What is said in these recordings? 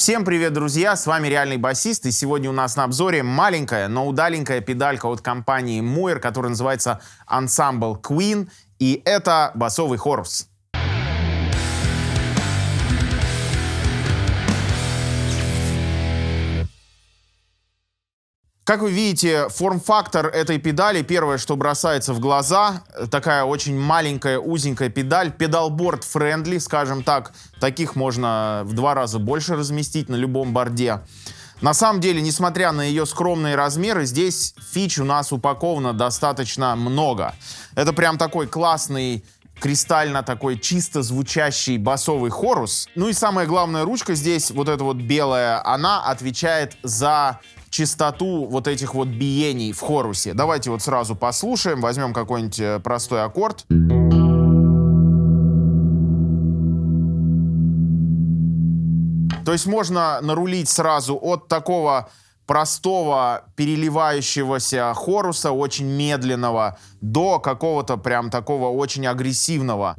Всем привет, друзья! С вами Реальный Басист, и сегодня у нас на обзоре маленькая, но удаленькая педалька от компании Mooer, которая называется Ensemble Queen, и это басовый хорус. Как вы видите, форм-фактор этой педали, первое, что бросается в глаза, такая очень маленькая, узенькая педаль, педалборд friendly, скажем так, таких можно в 2 раза больше разместить на любом борде. На самом деле, несмотря на ее скромные размеры, здесь фич у нас упаковано достаточно много. Это прям такой классный, кристально такой чисто звучащий басовый хорус. Ну и самая главная ручка здесь, вот эта вот белая, она отвечает за частоту вот этих вот биений в хорусе. Давайте вот сразу послушаем, возьмем какой-нибудь простой аккорд. То есть можно нарулить сразу от такого простого переливающегося хоруса, очень медленного, до какого-то прям такого очень агрессивного.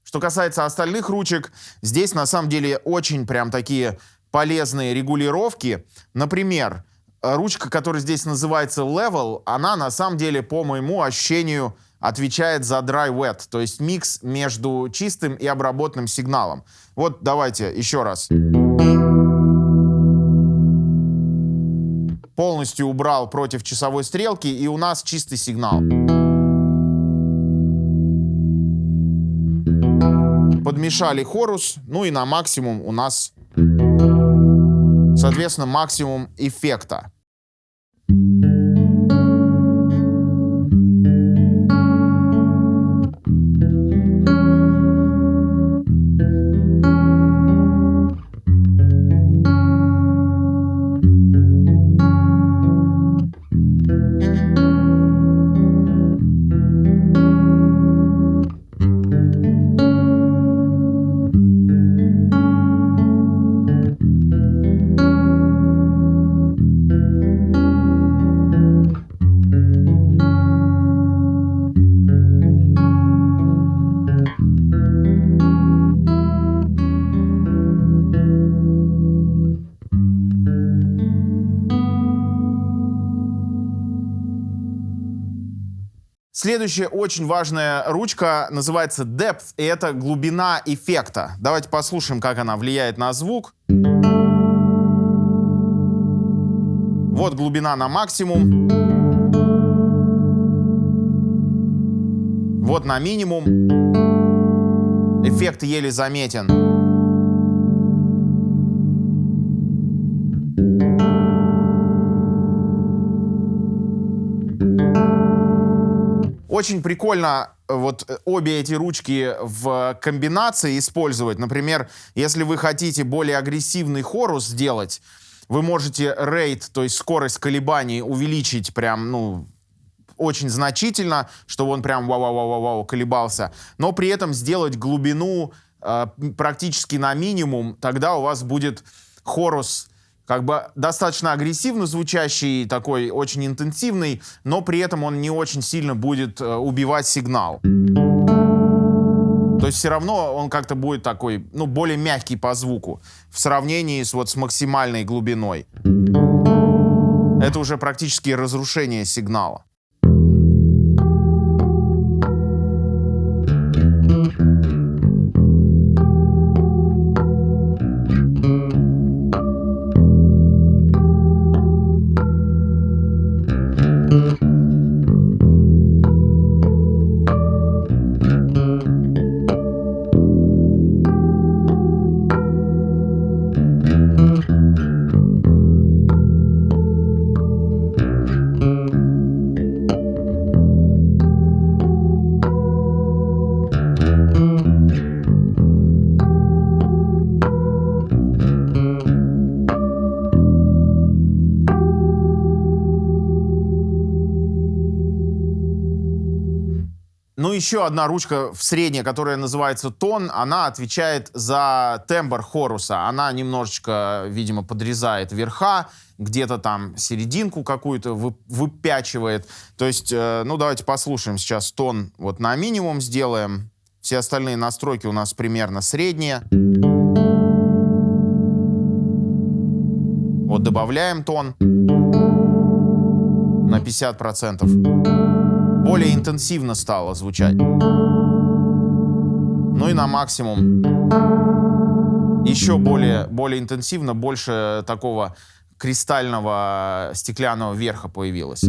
Что касается остальных ручек, здесь на самом деле очень прям такие полезные регулировки. Например, ручка, которая здесь называется Level, она на самом деле, по моему ощущению, отвечает за dry-wet, то есть микс между чистым и обработанным сигналом. Вот давайте еще раз. Полностью убрал против часовой стрелки, и у нас чистый сигнал. Подмешали хорус, ну и на максимум у нас, соответственно, максимум эффекта. Следующая очень важная ручка называется Depth, и это глубина эффекта. Давайте послушаем, как она влияет на звук. Вот глубина на максимум. Вот на минимум. Эффект еле заметен. Очень прикольно вот обе эти ручки в комбинации использовать. Например, если вы хотите более агрессивный хорус сделать, вы можете рейт, то есть скорость колебаний, увеличить прям, ну, очень значительно, чтобы он прям вау-вау-вау-вау колебался, но при этом сделать глубину практически на минимум, тогда у вас будет хорус как бы достаточно агрессивно звучащий, такой очень интенсивный, но при этом он не очень сильно будет убивать сигнал. То есть все равно он как-то будет такой, ну, более мягкий по звуку в сравнении с максимальной глубиной. Это уже практически разрушение сигнала. Ну, еще одна ручка в средней, которая называется тон, она отвечает за тембр хоруса. Она немножечко, видимо, подрезает верха, где-то там серединку какую-то выпячивает. То есть, ну, давайте послушаем сейчас тон. Вот на минимум сделаем. Все остальные настройки у нас примерно средние. Вот добавляем тон на 50%. Более интенсивно стало звучать. Ну и на максимум. Еще более интенсивно, больше такого кристального стеклянного верха появилось.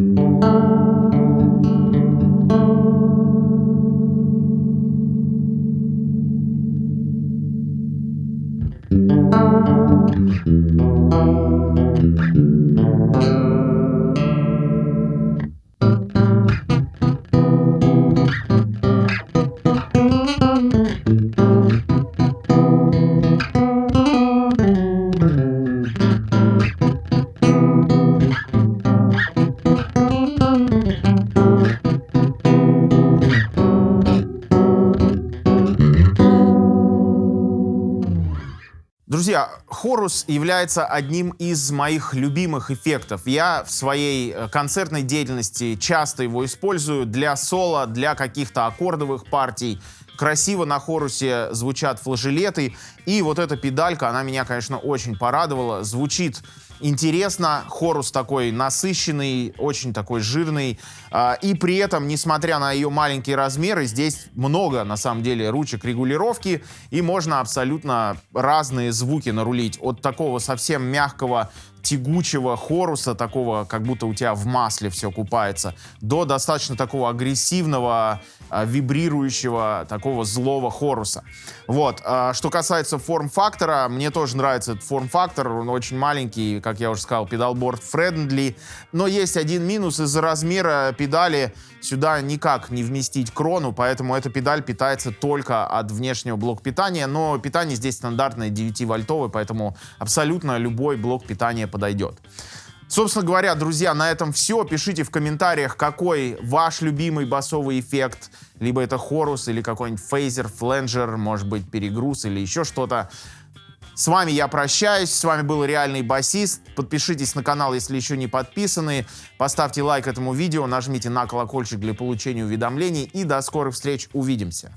Друзья, хорус является одним из моих любимых эффектов. Я в своей концертной деятельности часто его использую для соло, для каких-то аккордовых партий. Красиво на хорусе звучат флажолеты. И вот эта педалька, она меня, конечно, очень порадовала. Звучит интересно, хорус такой насыщенный, очень такой жирный. И при этом, несмотря на ее маленькие размеры, здесь много, на самом деле, ручек регулировки. И можно абсолютно разные звуки нарулить. От такого совсем мягкого, тягучего хоруса, такого, как будто у тебя в масле все купается, до достаточно такого агрессивного, вибрирующего, такого злого хоруса. Вот. Что касается форм-фактора, мне тоже нравится этот форм-фактор. Он очень маленький, как я уже сказал, педалборд friendly. Но есть один минус: из-за размера педали сюда никак не вместить крону, поэтому эта педаль питается только от внешнего блока питания. Но питание здесь стандартное 9-вольтовое, поэтому абсолютно любой блок питания подойдет. Собственно говоря, друзья, на этом все. Пишите в комментариях, какой ваш любимый басовый эффект. Либо это хорус, или какой-нибудь фейзер, фленджер, может быть, перегруз или еще что-то. С вами я прощаюсь. С вами был Реальный Басист. Подпишитесь на канал, если еще не подписаны. Поставьте лайк этому видео, нажмите на колокольчик для получения уведомлений. И до скорых встреч. Увидимся.